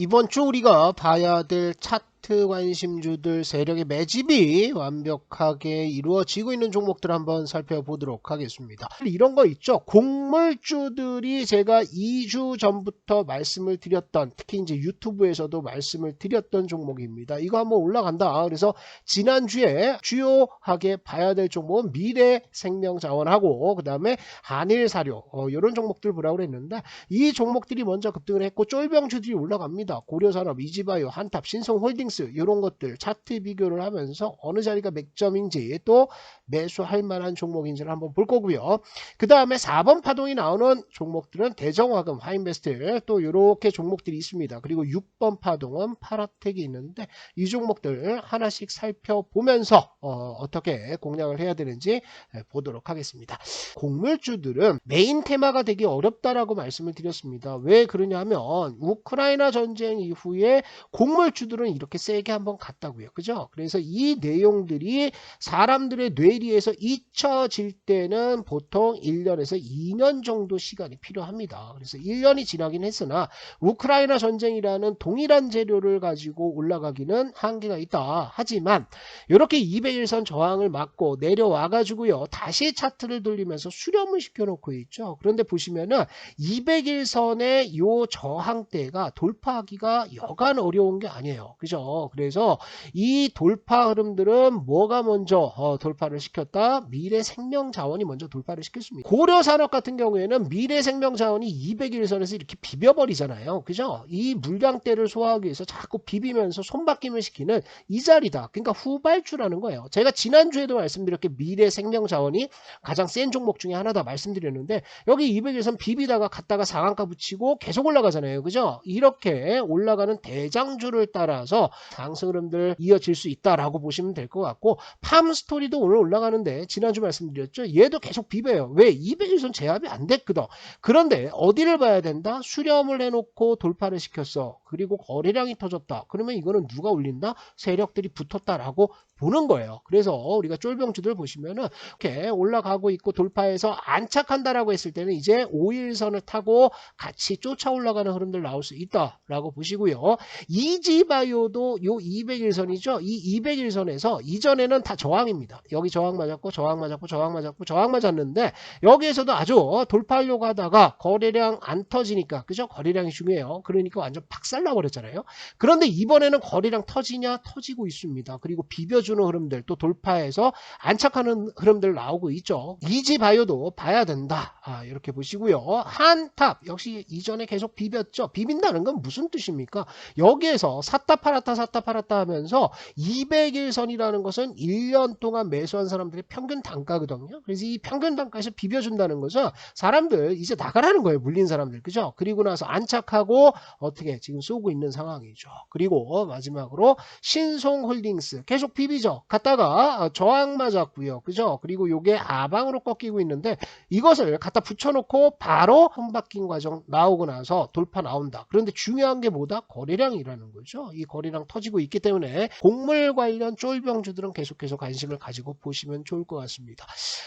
이번 주 우리가 봐야 될 차트 관심주들 세력의 매집이 완벽하게 이루어지고 있는 종목들 한번 살펴보도록 하겠습니다. 이런 거 있죠. 곡물주들이 제가 2주 전부터 말씀을 드렸던, 특히 이제 유튜브에서도 말씀을 드렸던 종목입니다. 이거 한번 올라간다. 그래서 지난주에 주요하게 봐야 될 종목은 미래생명자원하고 그 다음에 한일사료 이런 종목들 보라고 그랬는데, 이 종목들이 먼저 급등을 했고 쫄병주들이 올라갑니다. 고려산업, 이지바이오, 한탑, 신성홀딩스 이런 것들 차트 비교를 하면서 어느 자리가 맥점인지 또 매수할 만한 종목인지를 한번 볼 거고요. 그 다음에 4번 파동이 나오는 종목들은 대정화금, 하인베스트 또 이렇게 종목들이 있습니다. 그리고 6번 파동은 파라텍이 있는데 이 종목들 하나씩 살펴보면서 어떻게 공략을 해야 되는지 보도록 하겠습니다. 곡물주들은 메인 테마가 되기 어렵다라고 말씀을 드렸습니다. 왜 그러냐면 우크라이나 전쟁 이후에 곡물주들은 이렇게 세게 한번 갔다고요. 그죠? 그래서 이 내용들이 사람들의 뇌리에서 잊혀질 때는 보통 1년에서 2년 정도 시간이 필요합니다. 그래서 1년이 지나긴 했으나 우크라이나 전쟁이라는 동일한 재료를 가지고 올라가기는 한계가 있다. 하지만 이렇게 200일선 저항을 맞고 내려와 가지고요. 다시 차트를 돌리면서 수렴을 시켜놓고 있죠. 그런데 보시면은 200일선의 요 저항대가 돌파하기가 여간 어려운 게 아니에요. 그죠? 그래서 이 돌파 흐름들은 뭐가 먼저 돌파를 시켰다? 미래생명자원이 먼저 돌파를 시켰습니다. 고려산업 같은 경우에는 미래생명자원이 200일선에서 이렇게 비벼버리잖아요. 그죠? 이 물량대를 소화하기 위해서 자꾸 비비면서 손바뀜을 시키는 이 자리다. 그러니까 후발주라는 거예요. 제가 지난주에도 말씀드렸게 미래생명자원이 가장 센 종목 중에 하나다 말씀드렸는데, 여기 200일선 비비다가 갔다가 상한가 붙이고 계속 올라가잖아요. 그죠? 이렇게 올라가는 대장주를 따라서 상승 흐름들 이어질 수 있다라고 보시면 될 것 같고, 팜스토리도 오늘 올라가는데 지난주 말씀드렸죠. 얘도 계속 비벼요. 왜? 200일선 제압이 안 됐거든. 그런데 어디를 봐야 된다? 수렴을 해놓고 돌파를 시켰어. 그리고 거래량이 터졌다. 그러면 이거는 누가 올린다? 세력들이 붙었다라고 보는 거예요. 그래서 우리가 쫄병주들 보시면은 이렇게 올라가고 있고 돌파해서 안착한다라고 했을 때는 이제 5일선을 타고 같이 쫓아 올라가는 흐름들 나올 수 있다라고 보시고요. 이지바이오도 요 200일선이죠. 이 200일선에서 이전에는 다 저항입니다. 여기 저항 맞았고 저항 맞았고 저항 맞았고 저항 맞았는데, 여기에서도 아주 돌파하려고 하다가 거래량 안 터지니까, 그죠? 거래량이 중요해요. 그러니까 완전 박살나 버렸잖아요. 그런데 이번에는 거래량 터지냐? 터지고 있습니다. 그리고 비벼주는 흐름들 또 돌파해서 안착하는 흐름들 나오고 있죠. 이지바이오도 봐야 된다. 이렇게 보시고요. 한탑 역시 이전에 계속 비볐죠. 비빈다는 건 무슨 뜻입니까? 여기에서 샀다 팔았다 하면서 200일선이라는 것은 1년 동안 매수한 사람들의 평균 단가거든요. 그래서 이 평균 단가에서 비벼준다는 것은 사람들 이제 나가라는 거예요. 물린 사람들. 그죠? 그리고 나서 안착하고 어떻게 지금 쏘고 있는 상황이죠. 그리고 마지막으로 신송홀딩스 계속 비비죠. 갔다가 저항 맞았고요. 그죠? 그리고 요게 하방으로 꺾이고 있는데, 이것을 갖다 붙여놓고 바로 손바뀐 과정 나오고 나서 돌파 나온다. 그런데 중요한 게 뭐다? 거래량이라는 거죠. 이 거래량 터지고 있기 때문에 곡물 관련 쫄병주들은 계속해서 관심을 가지고 보시면 좋을 것 같습니다.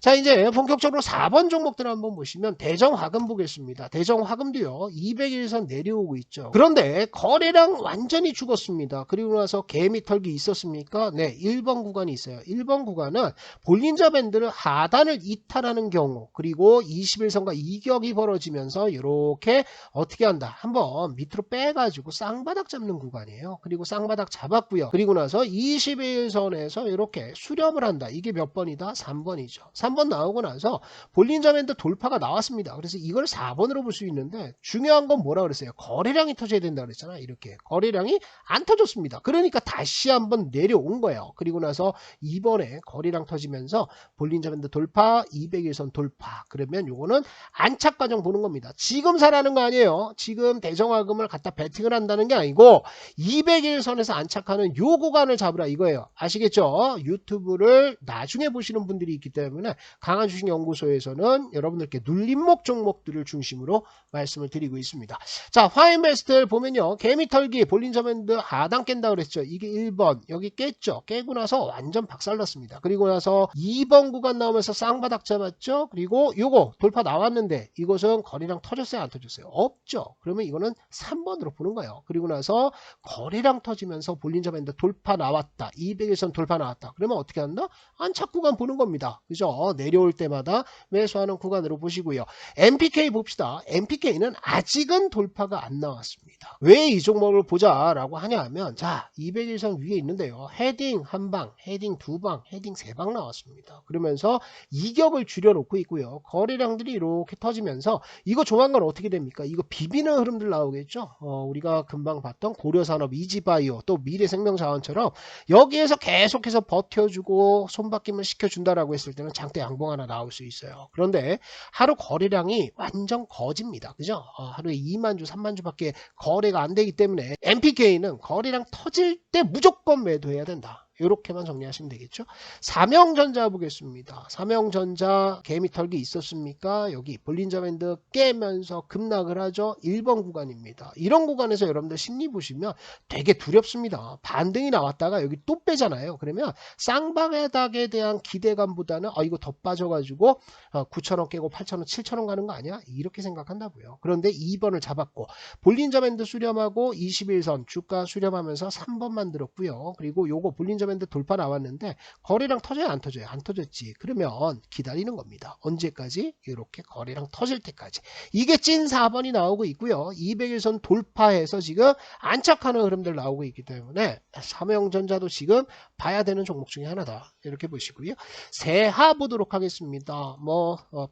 자, 이제 본격적으로 4번 종목들 한번 보시면 대정화금 보겠습니다. 대정화금도요 200일선 내려오고 있죠. 그런데 거래량 완전히 죽었습니다. 그리고 나서 개미 털기 있었습니까? 네, 1번 구간이 있어요. 1번 구간은 볼린저 밴드를 하단을 이탈하는 경우, 그리고 21선과 이격이 벌어지면서 이렇게 어떻게 한다? 한번 밑으로 빼가지고 쌍바닥 잡는 구간이에요. 그리고 쌍바닥 잡았고요. 그리고 나서 21선에서 이렇게 수렴을 한다. 이게 몇 번이다? 3번이죠. 3번 나오고 나서 볼린저 밴드 돌파가 나왔습니다. 그래서 이걸 4번으로 볼 수 있는데, 중요한 건 뭐라 그랬어요? 거래량이 터져야 된다 그랬잖아. 이렇게 거래량이 안 터졌습니다. 그러니까 다시 한번 내려온 거예요. 그리고 나서 이번에 거래량 터지면서 볼린저 밴드 돌파, 200일선 돌파. 그러면 요거는 안착 과정 보는 겁니다. 지금 사라는 거 아니에요. 지금 대정화금을 갖다 베팅을 한다는 게 아니고 200일선에서 안착하는 요 구간을 잡으라 이거예요. 아시겠죠? 유튜브를 나중에 보시는 분들이 있기 때문에 강한주식연구소에서는 여러분들께 눌림목 종목들을 중심으로 말씀을 드리고 있습니다. 자, 화인베스트를 보면요. 개미털기, 볼린저 밴드 하단 깬다 그랬죠. 이게 1번. 여기 깼죠. 깨고 터지고 나서 완전 박살났습니다. 그리고 나서 2번 구간 나오면서 쌍바닥 잡았죠. 그리고 요거 돌파 나왔는데 이것은 거래량 터졌어요, 안 터졌어요? 없죠. 그러면 이거는 3번으로 보는 거예요. 그리고 나서 거래량 터지면서 볼린저 밴드 돌파 나왔다. 200일선 돌파 나왔다. 그러면 어떻게 한다? 안착 구간 보는 겁니다. 그죠? 내려올 때마다 매수하는 구간으로 보시고요. MPK 봅시다. MPK는 아직은 돌파가 안 나왔습니다. 왜 이 종목을 보자라고 하냐면 자, 200일선 위에 있는데요. 헤딩 한 방, 헤딩 두 방, 헤딩 세 방 나왔습니다. 그러면서 이격을 줄여놓고 있고요. 거래량들이 이렇게 터지면서 이거 조만간 어떻게 됩니까? 이거 비비는 흐름들 나오겠죠. 우리가 금방 봤던 고려산업, 이지바이오, 또 미래생명자원처럼 여기에서 계속해서 버텨주고 손바뀜을 시켜준다라고 했을 때는 장대 양봉 하나 나올 수 있어요. 그런데 하루 거래량이 완전 거짓입니다. 그죠? 하루에 2만 주, 3만 주밖에 거래가 안 되기 때문에 MPK는 거래량 터질 때 무조건 매도해야 된다. 이렇게만 정리하시면 되겠죠. 삼형전자 보겠습니다. 삼형전자 개미 털기 있었습니까? 여기 볼린저 밴드 깨면서 급락을 하죠. 1번 구간입니다. 이런 구간에서 여러분들 심리 보시면 되게 두렵습니다. 반등이 나왔다가 여기 또 빼잖아요. 그러면 쌍바닥에 대한 기대감보다는 이거 더 빠져가지고 9,000원 깨고 8,000원, 7,000원 가는 거 아니야? 이렇게 생각한다고요. 그런데 2번을 잡았고 볼린저 밴드 수렴하고 21선 주가 수렴하면서 3번 만들었고요. 그리고 요거 볼린저 밴드 돌파 나왔는데 거래량 터져요, 안 터져요? 안 터졌지. 그러면 기다리는 겁니다. 언제까지? 이렇게 거래량 터질 때까지. 이게 찐 4번이 나오고 있고요. 200일선 돌파해서 지금 안착하는 흐름들 나오고 있기 때문에 삼형전자도 지금 봐야 되는 종목 중에 하나다. 이렇게 보시고요. 세하 보도록 하겠습니다.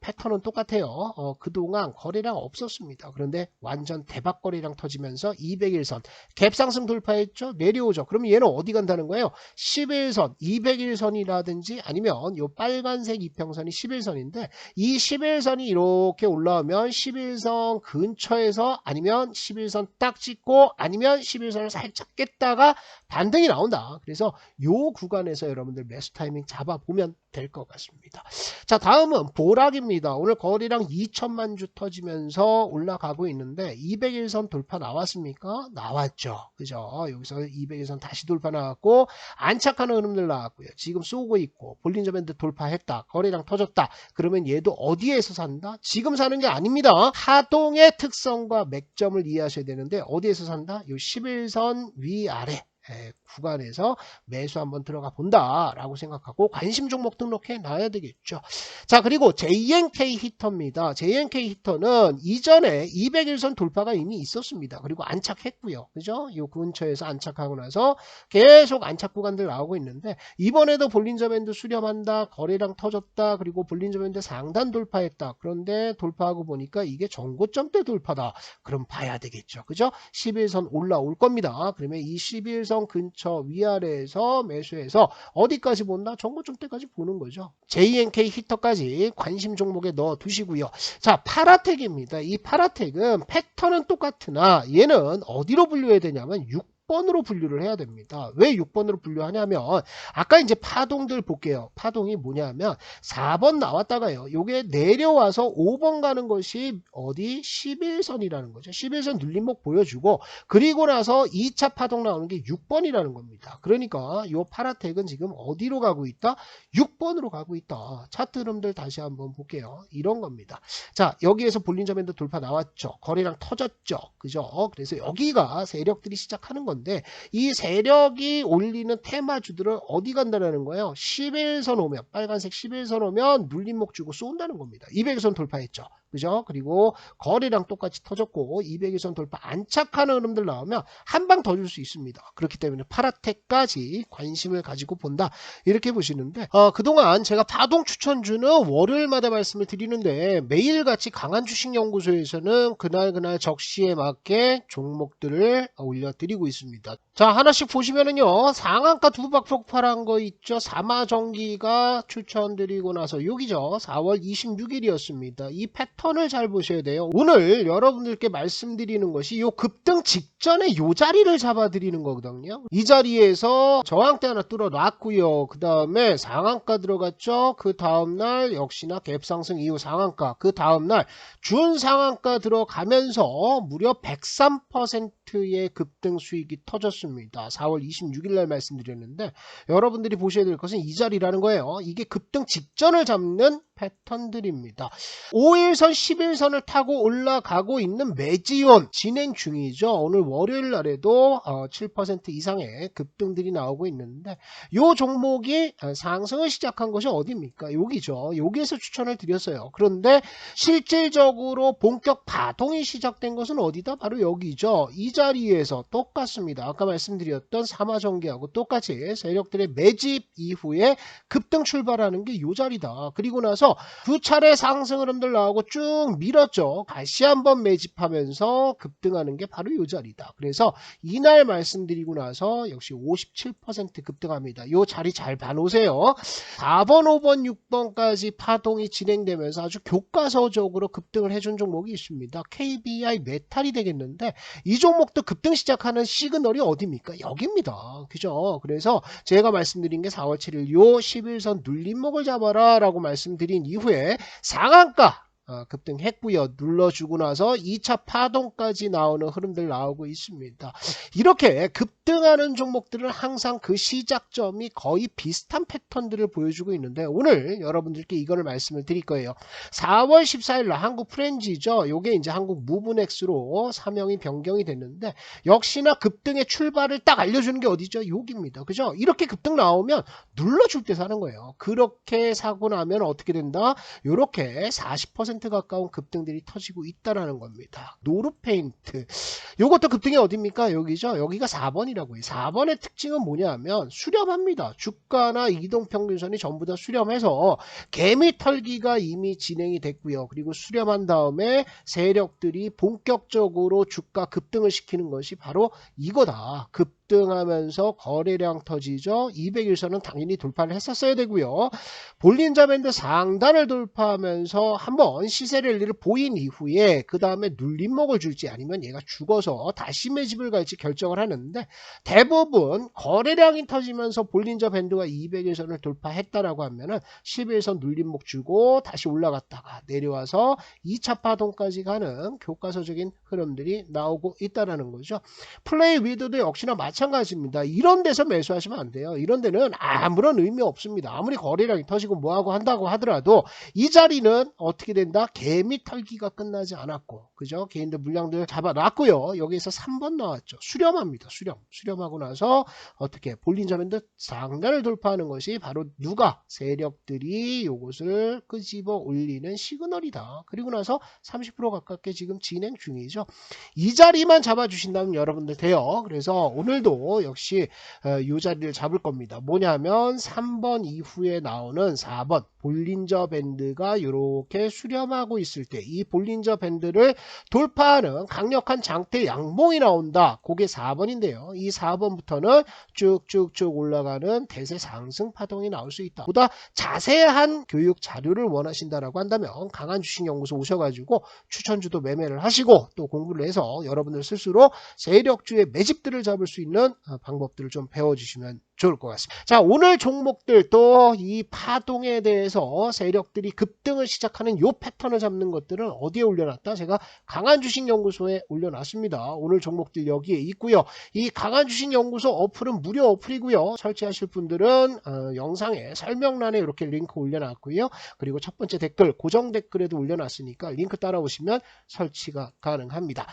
패턴은 똑같아요. 그동안 거래량 없었습니다. 그런데 완전 대박 거래량 터지면서 200일선 갭상승 돌파했죠. 내려오죠. 그러면 얘는 어디 간다는 거예요? 11선, 200일선이라든지 아니면 요 빨간색 이평선이 11선인데 이 11선이 이렇게 올라오면 11선 근처에서 아니면 11선 딱 찍고 아니면 11선을 살짝 깼다가 반등이 나온다. 그래서 요 구간에서 여러분들 매수 타이밍 잡아보면 될 것 같습니다. 자, 다음은 보락입니다. 오늘 거래량 2천만 주 터지면서 올라가고 있는데 200일선 돌파 나왔습니까? 나왔죠. 그죠? 여기서 200일선 다시 돌파 나왔고 안착하는 흐름들 나왔고요. 지금 쏘고 있고 볼린저 밴드 돌파했다. 거래량 터졌다. 그러면 얘도 어디에서 산다? 지금 사는 게 아닙니다. 하동의 특성과 맥점을 이해하셔야 되는데 어디에서 산다? 요 11선 위아래 구간에서 매수 한번 들어가 본다 라고 생각하고 관심 종목 등록해 놔야 되겠죠. 자, 그리고 JNK 히터입니다. JNK 히터는 이전에 200일선 돌파가 이미 있었습니다. 그리고 안착했고요. 그죠? 이 근처에서 안착하고 나서 계속 안착 구간들 나오고 있는데 이번에도 볼린저 밴드 수렴한다. 거래량 터졌다. 그리고 볼린저 밴드 상단 돌파했다. 그런데 돌파하고 보니까 이게 전고점대 돌파다. 그럼 봐야 되겠죠. 그죠? 11선 올라올 겁니다. 그러면 이 11선 근처 위아래에서 매수해서 어디까지 본다? 전고점대까지 보는 거죠. JNK 히터까지 관심 종목에 넣어 두시고요. 자, 파라텍입니다. 이 파라텍은 패턴은 똑같으나 얘는 어디로 분류해야 되냐면 6번으로 분류를 해야 됩니다. 왜 6번으로 분류하냐면 아까 이제 파동들 볼게요. 파동이 뭐냐면 4번 나왔다가요. 요게 내려와서 5번 가는 것이 어디 11선이라는 거죠. 11선 눌림목 보여주고 그리고 나서 2차 파동 나오는 게 6번이라는 겁니다. 그러니까 요 파라텍은 지금 어디로 가고 있다? 6번으로 가고 있다. 차트 흐름들 다시 한번 볼게요. 이런 겁니다. 자, 여기에서 볼린저 밴드 돌파 나왔죠. 거래량 터졌죠. 그죠? 그래서 여기가 세력들이 시작하는 건데 이 세력이 올리는 테마주들은 어디 간다는 거예요? 11선 오면 빨간색 11선 오면 눌림목 주고 쏜다는 겁니다. 200선 돌파했죠. 그죠? 그리고 거래량 똑같이 터졌고 200일선 돌파 안착하는 흐름들 나오면 한 방 더 줄 수 있습니다. 그렇기 때문에 파라텍까지 관심을 가지고 본다. 이렇게 보시는데 그동안 제가 파동 추천주는 월요일마다 말씀을 드리는데 매일같이 강한 주식연구소에서는 그날 적시에 맞게 종목들을 올려드리고 있습니다. 자, 하나씩 보시면은요. 상한가 두박 폭발한 거 있죠. 사마전기가 추천드리고 나서 여기죠. 4월 26일이었습니다. 이 패턴 패턴을 잘 보셔야 돼요. 오늘 여러분들께 말씀드리는 것이 요 급등 직전에 요 자리를 잡아드리는 거거든요. 이 자리에서 저항대 하나 뚫어 놨고요. 그 다음에 상한가 들어갔죠. 그 다음날 역시나 갭상승 이후 상한가, 그 다음날 준상한가 들어가면서 무려 103%의 급등 수익이 터졌습니다. 4월 26일 날 말씀드렸는데 여러분들이 보셔야 될 것은 이 자리라는 거예요. 이게 급등 직전을 잡는 패턴들입니다. 5일선, 10일선을 타고 올라가고 있는 매지온 진행 중이죠. 오늘 월요일 날에도 7% 이상의 급등들이 나오고 있는데 이 종목이 상승을 시작한 것이 어디입니까? 여기죠. 여기에서 추천을 드렸어요. 그런데 실질적으로 본격 파동이 시작된 것은 어디다? 바로 여기죠. 이 자리에서 똑같습니다. 아까 말씀드렸던 삼화전기하고 똑같이 세력들의 매집 이후에 급등 출발하는 게 이 자리다. 그리고 나서 두 차례 상승 흐름들 나오고 쭉 밀었죠. 다시 한번 매집하면서 급등하는 게 바로 이 자리다. 그래서 이날 말씀드리고 나서 역시 57% 급등합니다. 이 자리 잘 봐놓으세요. 4번, 5번, 6번까지 파동이 진행되면서 아주 교과서적으로 급등을 해준 종목이 있습니다. KBI 메탈이 되겠는데 이 종목도 급등 시작하는 시그널이 어디입니까? 여기입니다. 그죠? 그래서 제가 말씀드린 게 4월 7일 요 11선 눌림목을 잡아라 라고 말씀드린 이후에 상한가 급등했고요. 눌러주고 나서 2차 파동까지 나오는 흐름들 나오고 있습니다. 이렇게 급등하는 종목들은 항상 그 시작점이 거의 비슷한 패턴들을 보여주고 있는데 오늘 여러분들께 이거를 말씀을 드릴 거예요. 4월 14일 날 한국 프렌지죠. 요게 이제 한국 무브넥스로 사명이 변경이 됐는데 역시나 급등의 출발을 딱 알려주는 게 어디죠? 여기입니다. 그죠? 이렇게 급등 나오면 눌러줄 때 사는 거예요. 그렇게 사고 나면 어떻게 된다? 요렇게 40% 가까운 급등들이 터지고 있다라는 겁니다. 노르페인트 요것도 급등이 어디입니까? 여기죠. 여기가 4번이라고 해요. 4번의 특징은 뭐냐 하면 수렴합니다. 주가나 이동평균선이 전부 다 수렴해서 개미 털기가 이미 진행이 됐고요. 그리고 수렴한 다음에 세력들이 본격적으로 주가 급등을 시키는 것이 바로 이거다. 급등하면서 거래량 터지죠. 200일선은 당연히 돌파를 했었어야 되고요. 볼린저 밴드 상단을 돌파하면서 한번 시세 랠리를 보인 이후에 그 다음에 눌림목을 줄지 아니면 얘가 죽어서 다시 매집을 갈지 결정을 하는데 대부분 거래량이 터지면서 볼린저 밴드와 200일선을 돌파했다라고 하면은 11선 눌림목 주고 다시 올라갔다가 내려와서 2차 파동까지 가는 교과서적인 흐름들이 나오고 있다라는 거죠. 플레이 위드도 역시나 마찬가지입니다. 이런 데서 매수하시면 안 돼요. 이런 데는 아무런 의미 없습니다. 아무리 거래량이 터지고 뭐하고 한다고 하더라도 이 자리는 어떻게 된다? 개미 털기가 끝나지 않았고 그죠? 개인들 물량들 잡아놨고요. 여기에서 3번 나왔죠. 수렴합니다. 수렴하고 나서 어떻게 볼린저 밴드 상단을 돌파하는 것이 바로 누가? 세력들이 이것을 끄집어 올리는 시그널이다. 그리고 나서 30% 가깝게 지금 진행 중이죠. 이 자리만 잡아주신다면 여러분들 돼요. 그래서 오늘도 역시 이 자리를 잡을 겁니다. 뭐냐면 3번 이후에 나오는 4번 볼린저 밴드가 이렇게 수렴하고 있을 때 이 볼린저 밴드를 돌파하는 강력한 장대 양봉이 나온다. 그게 4번인데요. 이 4번부터는 쭉쭉쭉 올라가는 대세 상승 파동이 나올 수 있다. 보다 자세한 교육 자료를 원하신다라고 한다면 강한 주식연구소 오셔가지고 추천주도 매매를 하시고 또 공부를 해서 여러분들 스스로 세력주의 매집들을 잡을 수 있는 방법들을 좀 배워주시면 좋을 것 같습니다. 자, 오늘 종목들 또 이 파동에 대해서 세력들이 급등을 시작하는 요 패턴을 잡는 것들은 어디에 올려놨다? 제가 강한 주식연구소에 올려놨습니다. 오늘 종목들 여기에 있고요. 이 강한 주식연구소 어플은 무료 어플이고요. 설치하실 분들은 영상에 설명란에 이렇게 링크 올려놨고요. 그리고 첫 번째 댓글, 고정 댓글에도 올려놨으니까 링크 따라오시면 설치가 가능합니다.